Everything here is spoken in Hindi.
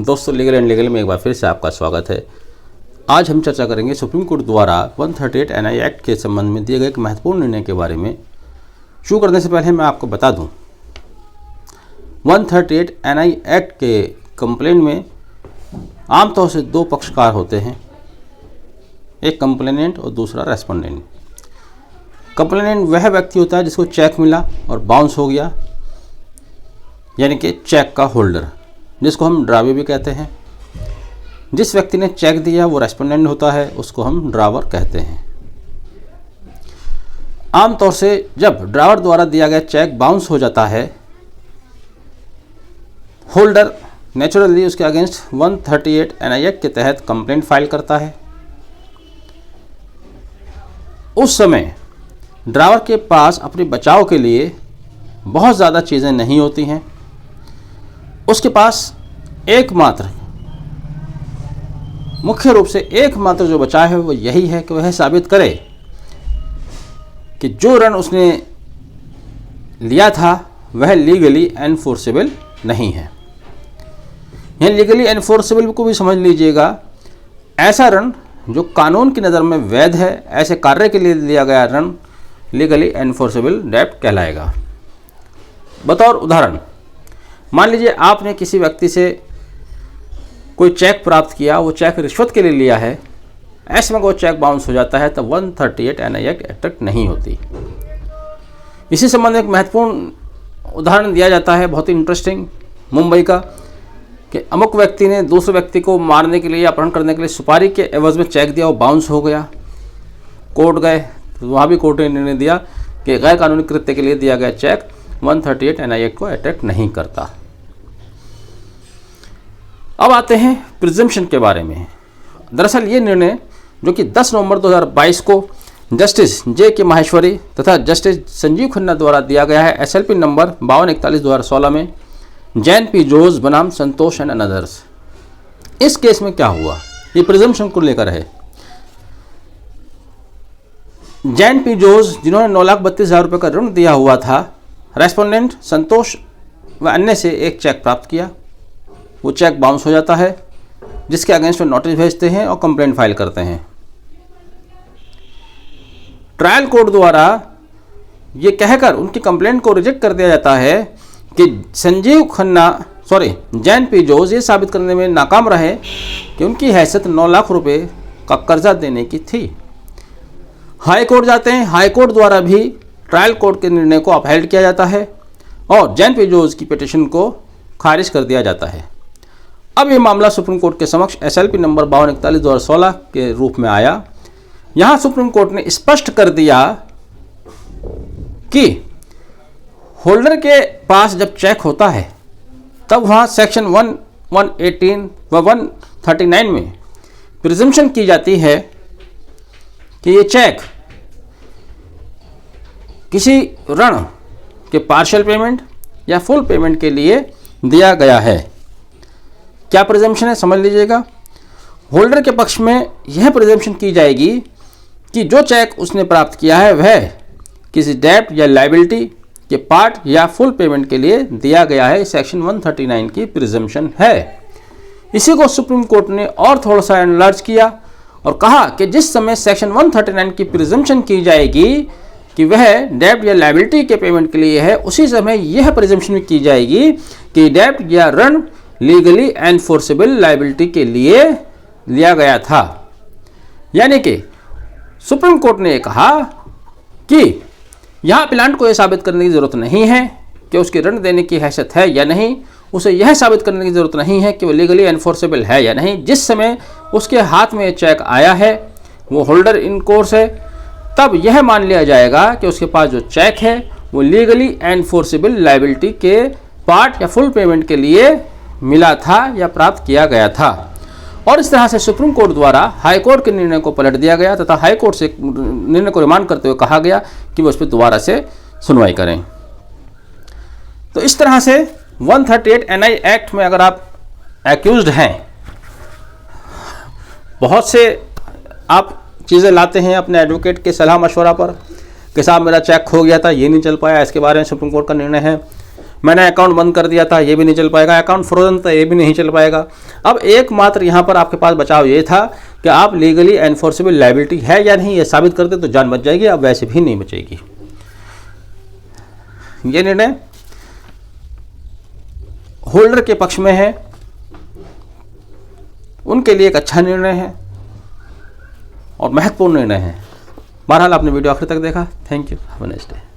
दोस्तों, लीगल एंड लीगल में एक बार फिर से आपका स्वागत है। आज हम चर्चा करेंगे सुप्रीम कोर्ट द्वारा 138 NI एक्ट के संबंध में दिए गए एक महत्वपूर्ण निर्णय के बारे में। शुरू करने से पहले मैं आपको बता दूं, 138 NI एक्ट के कंप्लेंट में आमतौर से दो पक्षकार होते हैं, एक कंप्लेनेंट और दूसरा रेस्पोंडेंट। कंप्लेनेंट वह व्यक्ति होता है जिसको चेक मिला और बाउंस हो गया, यानी कि चेक का होल्डर, जिसको हम ड्रावे भी कहते हैं। जिस व्यक्ति ने चेक दिया वो रेस्पोंडेंट होता है, उसको हम ड्रावर कहते हैं। आमतौर से जब ड्रावर द्वारा दिया गया चेक बाउंस हो जाता है, होल्डर नेचुरली उसके अगेंस्ट 138 NI एक्ट के तहत कंप्लेंट फाइल करता है। उस समय ड्रावर के पास अपने बचाव के लिए बहुत ज़्यादा चीज़ें नहीं होती हैं। उसके पास एकमात्र, मुख्य रूप से एकमात्र जो बचा है वो यही है कि वह साबित करे कि जो ऋण उसने लिया था वह लीगली एनफोर्सेबल नहीं है। यह लीगली एनफोर्सेबल को भी समझ लीजिएगा, ऐसा ऋण जो कानून की नज़र में वैध है, ऐसे कार्य के लिए लिया गया ऋण लीगली एनफोर्सेबल डेब्ट कहलाएगा। बतौर उदाहरण, मान लीजिए आपने किसी व्यक्ति से कोई चेक प्राप्त किया, वो चेक रिश्वत के लिए लिया है, ऐसे में वो चेक बाउंस हो जाता है तो 138 NI एक्ट नहीं होती। इसी संबंध में एक महत्वपूर्ण उदाहरण दिया जाता है, बहुत ही इंटरेस्टिंग, मुंबई का, कि अमुक व्यक्ति ने दूसरे व्यक्ति को मारने के लिए, अपहरण करने के लिए सुपारी के एवज में चेक दिया, वो बाउंस हो गया। कोर्ट गए तो वहाँ भी कोर्ट ने निर्णय दिया कि गैर कानूनी कृत्य के लिए दिया गया चेक 138 NI एक्ट को अटैक नहीं करता। अब आते हैं प्रिजम्पशन के बारे में। दरअसल ये निर्णय जो कि 10 नवंबर 2022 को जस्टिस JK माहेश्वरी तथा जस्टिस संजीव खन्ना द्वारा दिया गया है, SLP नंबर 5241/2016 में, जैन P. जोस बनाम संतोष एंड अनदर्स। इस केस में क्या हुआ, ये प्रिजम्पशन को लेकर है। जैन P. जोस, जिन्होंने 9,32,000 रुपये का ऋण दिया हुआ था, रेस्पोंडेंट संतोष व अन्य से एक चेक प्राप्त किया। वो चेक बाउंस हो जाता है, जिसके अगेंस्ट वो नोटिस भेजते हैं और कंप्लेंट फाइल करते हैं। ट्रायल कोर्ट द्वारा ये कहकर उनकी कंप्लेंट को रिजेक्ट कर दिया जाता है कि जैन P. जोस ये साबित करने में नाकाम रहे कि उनकी हैसियत 9 लाख रुपए का कर्जा देने की थी। हाई कोर्ट जाते हैं, हाई कोर्ट द्वारा भी ट्रायल कोर्ट के निर्णय को अपहेल्ड किया जाता है और जैन P. जोस की पिटीशन को खारिज कर दिया जाता है। अब ये मामला सुप्रीम कोर्ट के समक्ष SLP नंबर 5241/2016 के रूप में आया। यहाँ सुप्रीम कोर्ट ने स्पष्ट कर दिया कि होल्डर के पास जब चेक होता है तब वहाँ सेक्शन 118 व 139 में प्रिजम्पशन की जाती है कि ये चेक किसी ऋण के पार्शियल पेमेंट या फुल पेमेंट के लिए दिया गया है। क्या प्रिजम्पशन है, समझ लीजिएगा। होल्डर के पक्ष में यह प्रिजम्पशन की जाएगी कि जो चेक उसने प्राप्त किया है वह किसी डेब्ट या लायबिलिटी के पार्ट या फुल पेमेंट के लिए दिया गया है। सेक्शन 139 की प्रिजम्पशन है। इसी को सुप्रीम कोर्ट ने और थोड़ा सा एनलार्ज किया और कहा कि जिस समय सेक्शन 139 की प्रिजम्पशन की जाएगी कि वह डेब्ट या लायबिलिटी के पेमेंट के लिए है, उसी समय यह प्रिजम्पशन की जाएगी कि डेब्ट या ऋण लीगली एनफोर्सेबल लायबिलिटी के लिए लिया गया था। यानी कि सुप्रीम कोर्ट ने कहा कि यहाँ अपीलांट को यह साबित करने की ज़रूरत नहीं है कि उसके ऋण देने की हैसियत है या नहीं, उसे यह साबित करने की ज़रूरत नहीं है कि वो लीगली एनफोर्सेबल है या नहीं। जिस समय उसके हाथ में चेक आया है, वो होल्डर इन कोर्स है, तब यह मान लिया जाएगा कि उसके पास जो चेक है वो लीगली एनफोर्सेबल लायबिलिटी के पार्ट या फुल पेमेंट के लिए मिला था या प्राप्त किया गया था। और इस तरह से सुप्रीम कोर्ट द्वारा हाई कोर्ट के निर्णय को पलट दिया गया तथा हाई कोर्ट से निर्णय को रिमांड करते हुए कहा गया कि वो इस पर दोबारा से सुनवाई करें। तो इस तरह से 138 NI एक्ट में अगर आप एक्यूज्ड हैं, बहुत से आप चीज़ें लाते हैं अपने एडवोकेट के सलाह मशवरा पर कि साहब मेरा चेक खो गया था, ये नहीं चल पाया, इसके बारे में सुप्रीम कोर्ट का निर्णय है, मैंने अकाउंट बंद कर दिया था, ये भी नहीं चल पाएगा, अकाउंट फ्रोजन था, ये भी नहीं चल पाएगा। अब एकमात्र यहाँ पर आपके पास बचाव ये था कि आप लीगली एनफोर्सेबल लायबिलिटी है या नहीं ये साबित करते तो जान बच जाएगी, अब वैसे भी नहीं बचेगी। ये निर्णय होल्डर के पक्ष में है, उनके लिए एक अच्छा निर्णय है और महत्वपूर्ण निर्णय है। बहरहाल आपने वीडियो आखिर तक देखा, thank you, have a nice day.